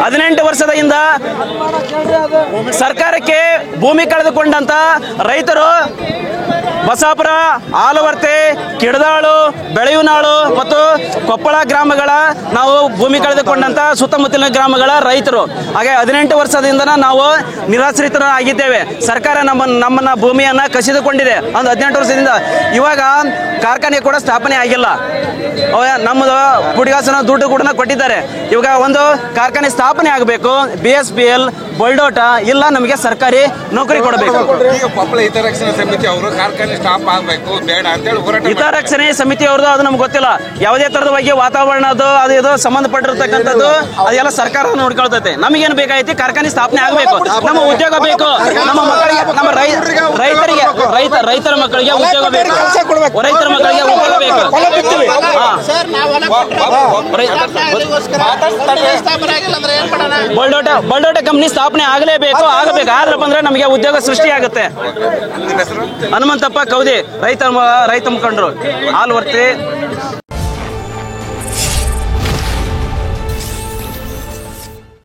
18 ವರ್ಷದ ಹಿಂದ ಸರ್ಕಾರಕ್ಕೆ ಭೂಮಿ ಕಳೆದುಕೊಂಡಂತ ರೈತರು ಬಸಾಪುರ, ಆಲವರ್ತೆ, ಕಿಡದಾಳು, ಬೆಳೆಯುನಾಳು ಮತ್ತು ಕೊಪ್ಪಳ ಗ್ರಾಮಗಳ ನಾವು ಭೂಮಿ ಕಳೆದುಕೊಂಡಂತ ಸುತ್ತಮುತ್ತಲಿನ ಗ್ರಾಮಗಳ ರೈತರು. ಹಾಗೆ 18 ವರ್ಷದಿಂದ ನಾವು ನಿರಾಶ್ರಿತರಾಗಿದ್ದೇವೆ. ಸರ್ಕಾರ ನಮ್ಮನ್ನ ಭೂಮಿಯನ್ನ ಕಸಿದುಕೊಂಡಿದೆ. ಒಂದು 18 ವರ್ಷದಿಂದ ಇವಾಗ ಕಾರ್ಖಾನೆ ಕೂಡ ಸ್ಥಾಪನೆ ಆಗಿಲ್ಲ. ನಮ್ಮದು ಪುಡಿಗಾಸನ ದುಡ್ಡು ಕೂಡ ಕೊಟ್ಟಿದ್ದಾರೆ. ಇವಾಗ ಒಂದು ಕಾರ್ಖಾನೆ ಸ್ಥಾಪನೆ ಆಗಬೇಕು. BSPL, ಬೊಲ್ಡೋಟ ಇಲ್ಲ, ನಮಗೆ ಸರ್ಕಾರಿ ನೌಕರಿ ಕೊಡಬೇಕು. ಹಿತರಕ್ಷಣಾ ಸಮಿತಿ ಅವರು ಕಾರ್ಖಾನೆ ಸ್ಟಾಪ್ ಆಗಬೇಕು ಬೇಡ ಅಂತ ಹೇಳಿ ಹೋರಾಟ. ಹಿತರಕ್ಷಣೆ ಸಮಿತಿ ಅವ್ರದ್ದು ಅದು ನಮ್ಗೆ ಗೊತ್ತಿಲ್ಲ. ಯಾವುದೇ ತರದ ಬಗ್ಗೆ ವಾತಾವರಣದ್ದು ಅದು ಇದು ಸಂಬಂಧಪಟ್ಟಿರ್ತಕ್ಕಂಥದ್ದು ಅದೆಲ್ಲ ಸರ್ಕಾರ ನೋಡ್ಕೊಳ್ತೈತೆ. ನಮಗೇನು ಬೇಕಾಯ್ತು? ಕಾರ್ಖಾನೆ ಸ್ಥಾಪನೆ ಆಗಬೇಕು, ನಮ್ಮ ಉದ್ಯೋಗ ಬೇಕು, ನಮ್ಮ ಮಕ್ಕಳಿಗೆ, ನಮ್ಮ ರೈತರ ಮಕ್ಕಳಿಗೆ ಉದ್ಯೋಗ ಬೇಕು, ರೈತರ ಮಕ್ಕಳಿಗೆ ಉದ್ಯೋಗ ಬೇಕು. ಬೊಲ್ಡೋಟ ಕಂಪನಿ ಸ್ಥಾಪನೆ ಆಗಲೇಬೇಕು. ಆಗಬೇಕಪ್ಪ ಅಂದ್ರೆ ನಮಗೆ ಉದ್ಯೋಗ ಸೃಷ್ಟಿ ಆಗುತ್ತೆ. ಹನುಮಂತಪ್ಪ ಕೌದಿ, ರೈತ ಮುಖಂಡರು, ಆಲ್ವರ್ತಿ.